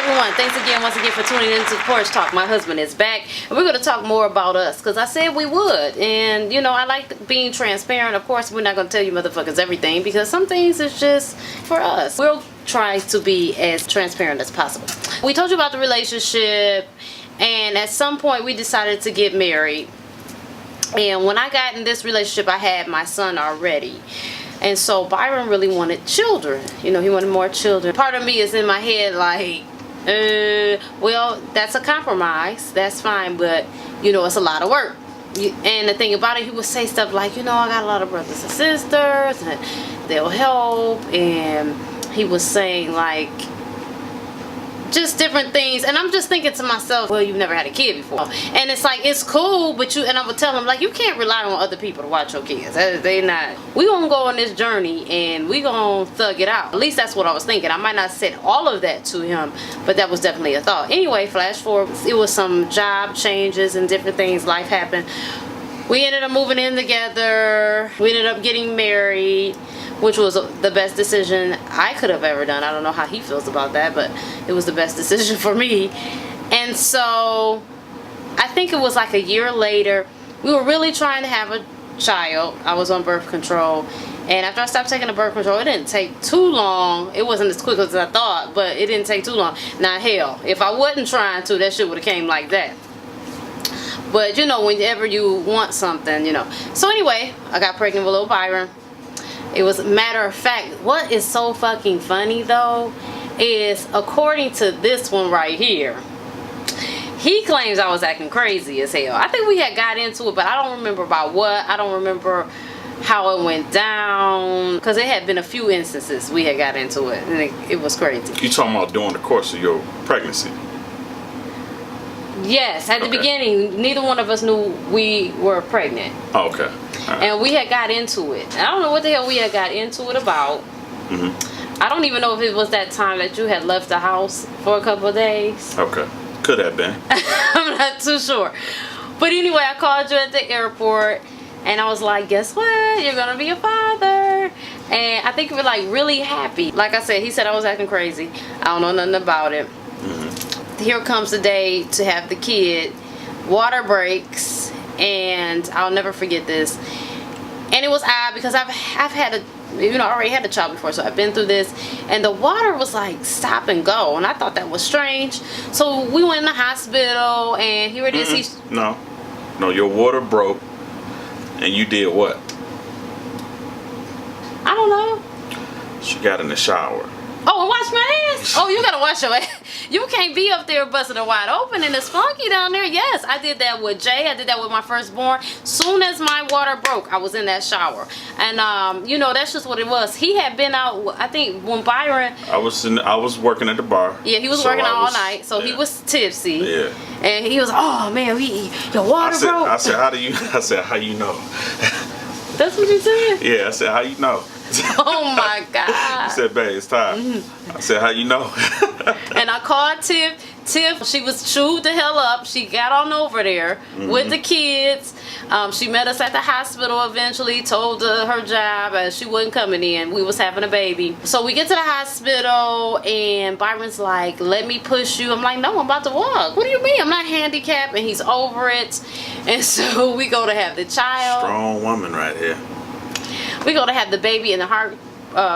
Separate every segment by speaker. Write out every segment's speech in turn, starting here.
Speaker 1: everyone, thanks again once again for tuning into Porch Talk. My husband is back and we're going to talk more about us because I said we would, and you know, I like being transparent. Of course, we're not going to tell you motherfuckers everything because some things is just for us. We'll try to be as transparent as possible. We told you about the relationship, and at some point we decided to get married. And when I got in this relationship, I had my son already. And so Byron really wanted children. You know, he wanted more children. Part of me is in my head like, well, that's a compromise. That's fine, but, you know, it's a lot of work. And the thing about it, he would say stuff like, you know, I got a lot of brothers and sisters, and they'll help. And he was saying, like, just different things, and I'm just thinking to myself, well, you've never had a kid before, and it's like, it's cool, but and I would tell him, like, you can't rely on other people to watch your kids. They not. We gonna go on this journey and we gonna thug it out. At least that's what I was thinking. I might not have said all of that to him, but that was definitely a thought. Anyway, flash forward, it was some job changes and different things. Life happened. We ended up moving in together. We ended up getting married, which was the best decision I could have ever done. I don't know how he feels about that, but it was the best decision for me. And so I think it was like a year later, we were really trying to have a child. I was on birth control, and after I stopped taking the birth control, it didn't take too long. It wasn't as quick as I thought, but it didn't take too long. Now hell, if I wasn't trying to, that shit would have came like that. But you know, whenever you want something, you know. So anyway, I got pregnant with little Byron. It was, matter of fact, what is so fucking funny though is, according to this one right here, he claims I was acting crazy as hell. I think we had got into it, but I don't remember about what. I don't remember how it went down, because it had been a few instances we had got into it, and it was crazy. You talking about during the course of your pregnancy? Yes, at the beginning, neither one of us knew we were pregnant. Oh, okay. Right. And we had got into it. I don't know what the hell we had got into it about. I don't even know if it was that time that you had left the house for a couple of days. Okay. Could have been. I'm not too sure. But anyway, I called you at the airport, and I was like, guess what? You're going to be a father. And I think we were like really happy. Like I said, he said I was acting crazy. I don't know nothing about it. Here comes the day to have the kid. Water breaks, and I'll never forget this. And it was odd because I've had already had a child before, so I've been through this, and the water was like stop and go, and I thought that was strange. So we went in the hospital, and here it is. No, your water broke, and you did what? I don't know. She got in the shower. Oh, and wash my ass? Oh, you gotta wash your ass. You can't be up there busting it wide open and it's funky down there. Yes, I did that with Jay. I did that with my firstborn. Soon as my water broke, I was in that shower. And, you know, that's just what it was. He had been out, I think, when Byron... I was working at the bar. Yeah, he was working out all night. So he was tipsy. Yeah. And he was, oh, man, your water broke. I said, how you know? That's what you said? Yeah, I said, how you know? Oh my God. She said, babe, it's time. I said, how you know? And I called Tiff. Tiff, she was chewed the hell up. She got on over there with the kids. She met us at the hospital eventually, told her job she wasn't coming in. We was having a baby. So we get to the hospital, and Byron's like, let me push you. I'm like, no, I'm about to walk. What do you mean? I'm not handicapped. And he's over it. And so we go to have the child. Strong woman right here. We go to have the baby, and the heart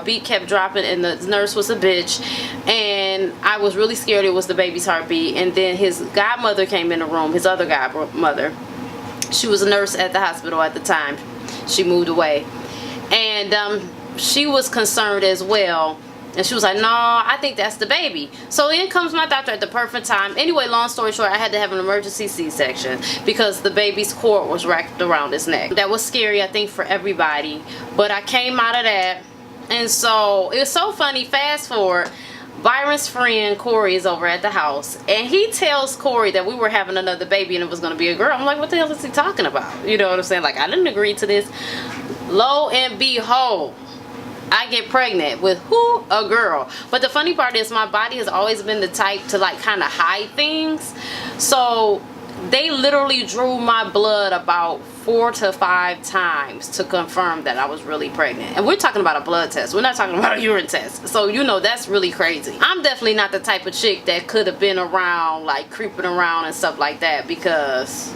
Speaker 1: beat kept dropping, and the nurse was a bitch, and I was really scared it was the baby's heartbeat. And then his godmother came in the room, his other godmother. She was a nurse at the hospital at the time. She moved away, and she was concerned as well. And she was like, no, I think that's the baby. So in comes my doctor at the perfect time. Anyway, long story short, I had to have an emergency C-section because the baby's cord was wrapped around his neck. That was scary, I think, for everybody. But I came out of that. And so it was so funny. Fast forward, Byron's friend Corey is over at the house. And he tells Corey that we were having another baby and it was going to be a girl. I'm like, what the hell is he talking about? You know what I'm saying? Like, I didn't agree to this. Lo and behold, I get pregnant with who? A girl. But the funny part is my body has always been the type to like kind of hide things. So they literally drew my blood about 4 to 5 times to confirm that I was really pregnant. And we're talking about a blood test. We're not talking about a urine test. So, you know, that's really crazy. I'm definitely not the type of chick that could have been around, like, creeping around and stuff like that, because,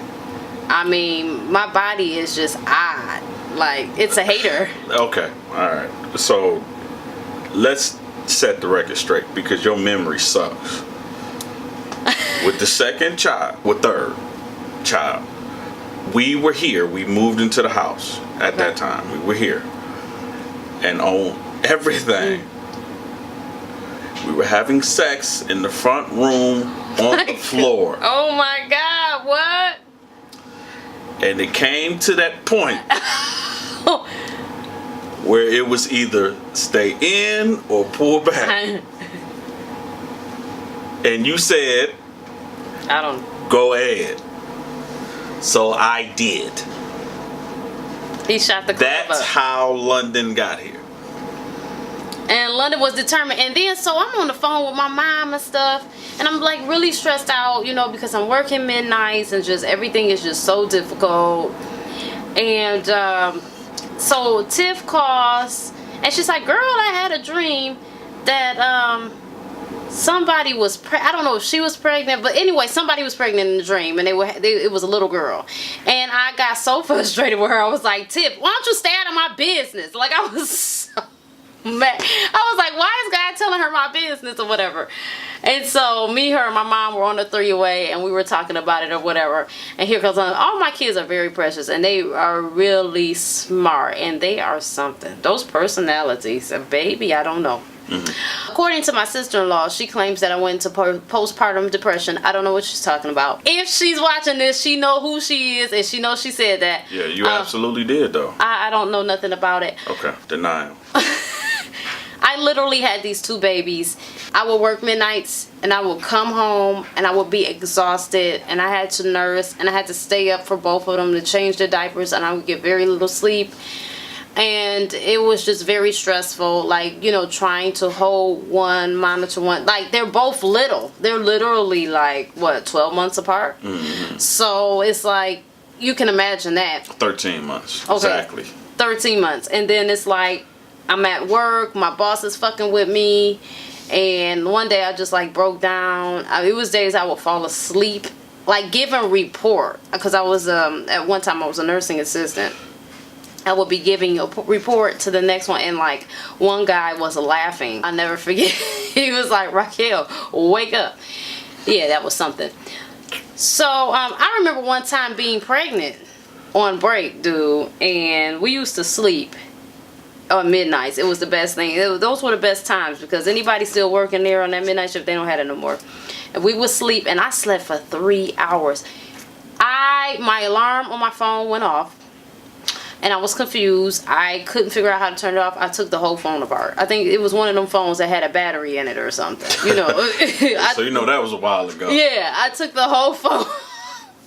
Speaker 1: I mean, my body is just odd. Like, it's a hater.
Speaker 2: Okay. All right. So, let's set the record straight, because your memory sucks. With the second child, with third child, we were here. We moved into the house at that time. We were here. And on everything, we were having sex in the front room on the floor.
Speaker 1: Oh my God, what?
Speaker 2: And it came to that point where it was either stay in or pull back. And you said,
Speaker 1: I don't.
Speaker 2: Go ahead. So I did.
Speaker 1: He shot the club
Speaker 2: That's
Speaker 1: up.
Speaker 2: how London got here.
Speaker 1: And London was determined. And then, so I'm on the phone with my mom and stuff. And I'm like really stressed out, you know, because I'm working midnights and just everything is just so difficult. And so Tiff calls and she's like, girl, I had a dream that somebody was I don't know if she was pregnant, but anyway, somebody was pregnant in the dream, and it was a little girl. And I got so frustrated with her. I was like, Tiff, why don't you stay out of my business? Like, I was so mad. I was like, why is God telling her my business or whatever? And so me, her, and my mom were on a three-way, and we were talking about it or whatever. And here comes on. All my kids are very precious, and they are really smart, and they are something. Those personalities, baby, I don't know. Mm-hmm. According to my sister-in-law, she claims that I went into postpartum depression. I don't know what she's talking about. If she's watching this, she know who she is, and she knows she said that.
Speaker 2: Yeah, you absolutely did, though.
Speaker 1: I don't know nothing about it.
Speaker 2: Okay, denial.
Speaker 1: I literally had these 2 babies. I would work midnights, and I would come home, and I would be exhausted, and I had to nurse, and I had to stay up for both of them to change their diapers, and I would get very little sleep. And it was just very stressful, like, you know, trying to hold one, monitor one. Like, they're both little. They're literally, like, what, 12 months apart? Mm-hmm. So it's like, you can imagine that.
Speaker 2: 13 months,
Speaker 1: okay.
Speaker 2: Exactly.
Speaker 1: 13 months. And then it's like, I'm at work, my boss is fucking with me. And one day I just, like, broke down. It was days I would fall asleep, like, giving report. Because I was, at one time I was a nursing assistant. I would be giving a report to the next one, and like one guy was laughing. I'll never forget. He was like, Raquel, wake up. Yeah, that was something. So I remember one time being pregnant on break, dude, and we used to sleep on midnights. It was the best thing. Those were the best times, because anybody still working there on that midnight shift, they don't have it no more. And we would sleep, and I slept for 3 hours. My alarm on my phone went off. And I was confused. I couldn't figure out how to turn it off. I took the whole phone apart. I think it was one of them phones that had a battery in it or something. You know.
Speaker 2: So you know that was a while ago.
Speaker 1: Yeah, I took the whole phone.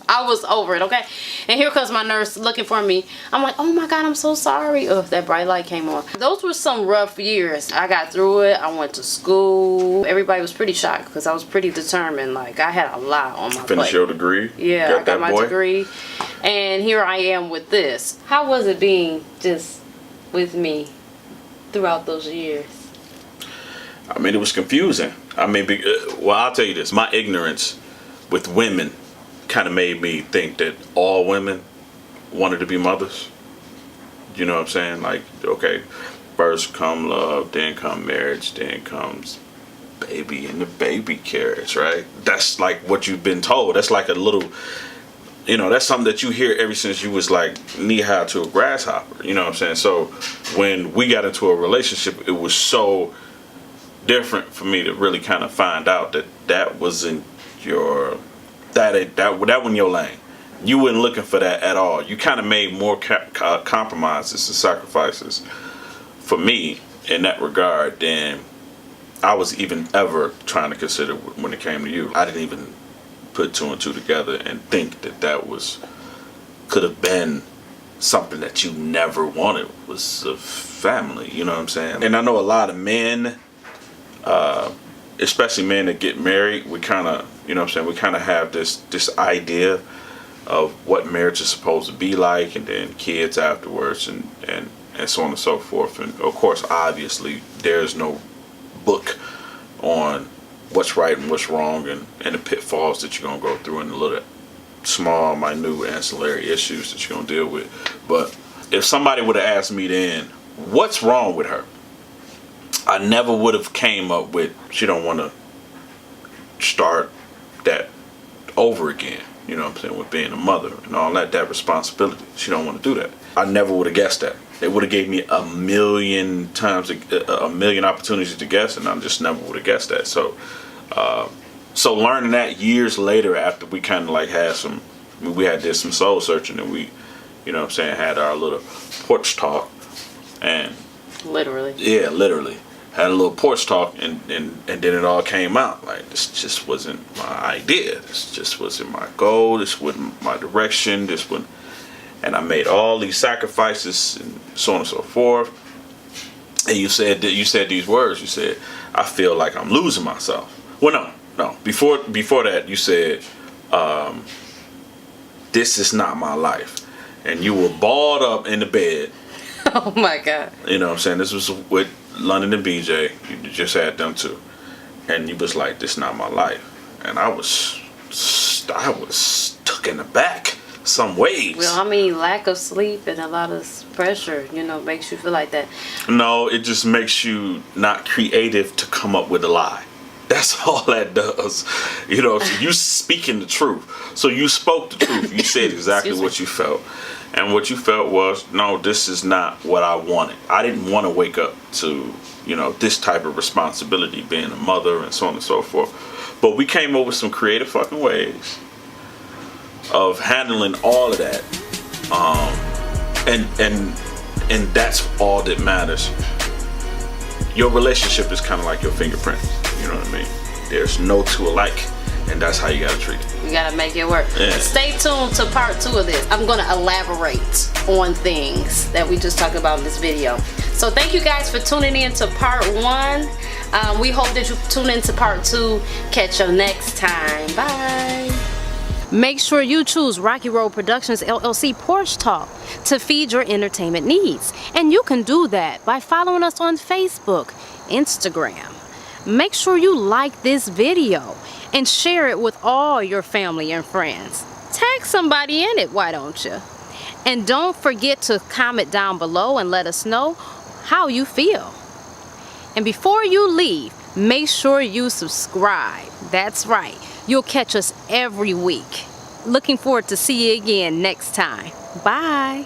Speaker 1: I was over it, okay? And here comes my nurse looking for me. I'm like, oh my God, I'm so sorry. Oh, that bright light came on. Those were some rough years. I got through it. I went to school. Everybody was pretty shocked because I was pretty determined. Like, I had a lot on my plate.
Speaker 2: Finish your degree?
Speaker 1: Yeah, I got my degree. And here I am with this. How was it being just with me throughout those years?
Speaker 2: I mean, it was confusing. I mean, well, I'll tell you this. My ignorance with women kind of made me think that all women wanted to be mothers. You know what I'm saying? Like, okay, first come love, then come marriage, then comes baby and the baby carriage, right? That's like what you've been told. That's like a little, you know, that's something that you hear ever since you was like knee-high to a grasshopper. You know what I'm saying? So when we got into a relationship, it was so different for me to really kind of find out that that wasn't your... That wasn't your lane. You weren't looking for that at all. You kind of made more compromises and sacrifices for me in that regard than I was even ever trying to consider when it came to you. I didn't even put 2 and 2 together and think that that could have been something that you never wanted, was a family. You know what I'm saying? And I know a lot of men, especially men that get married, we kind of, you know what I'm saying, we kind of have this idea of what marriage is supposed to be like, and then kids afterwards, and so on and so forth. And of course, obviously, there's no book on what's right and what's wrong, and the pitfalls that you're gonna go through, and the little small, minute, ancillary issues that you're gonna deal with. But if somebody would have asked me then, what's wrong with her, I never would have came up with, she don't want to start that over again. You know what I'm saying, with being a mother and all that responsibility. She don't want to do that. I never would have guessed that. They would have gave me a million opportunities to guess, and I just never would have guessed that. So learning that years later, after we kind of like had did some soul searching, and we, you know what I'm saying, had our little porch talk, and
Speaker 1: literally had a little porch talk, and then it all came out. Like, this just wasn't my idea. This just wasn't my goal. This wasn't my direction. And I made all these sacrifices and so on and so forth. And you said these words. You said, I feel like I'm losing myself. Well, no. Before that, you said, this is not my life. And you were balled up in the bed. Oh my God. You
Speaker 2: know what I'm saying? This was with London and BJ. You just had them too. And you was like, this is not my life. And I was taken aback some ways.
Speaker 1: Well, I mean, lack of sleep and a lot of pressure, makes you feel like that.
Speaker 2: No, it just makes you not creative to come up with a lie. That's all that does. So you speaking the truth. So you spoke the truth. You said exactly what you felt. And what you felt was, no, this is not what I wanted. I didn't want to wake up to, this type of responsibility, being a mother and so on and so forth. But we came up with some creative fucking ways of handling all of that. And that's all that matters. Your relationship is kind of like your fingerprints. You know what I mean? There's no two alike. And that's how you gotta treat it.
Speaker 1: You gotta make it work.
Speaker 2: Yeah.
Speaker 1: Stay tuned to part 2 of this. I'm gonna elaborate on things that we just talked about in this video. So thank you guys for tuning in to part 1. We hope that you tune in to part 2. Catch you next time. Bye. Make sure you choose Rocky Road Productions LLC Porch Talk to feed your entertainment needs. And you can do that by following us on Facebook, Instagram. Make sure you like this video and share it with all your family and friends. Tag somebody in it, why don't you? And don't forget to comment down below and let us know how you feel. And before you leave, make sure you subscribe. That's right. You'll catch us every week. Looking forward to see you again next time. Bye.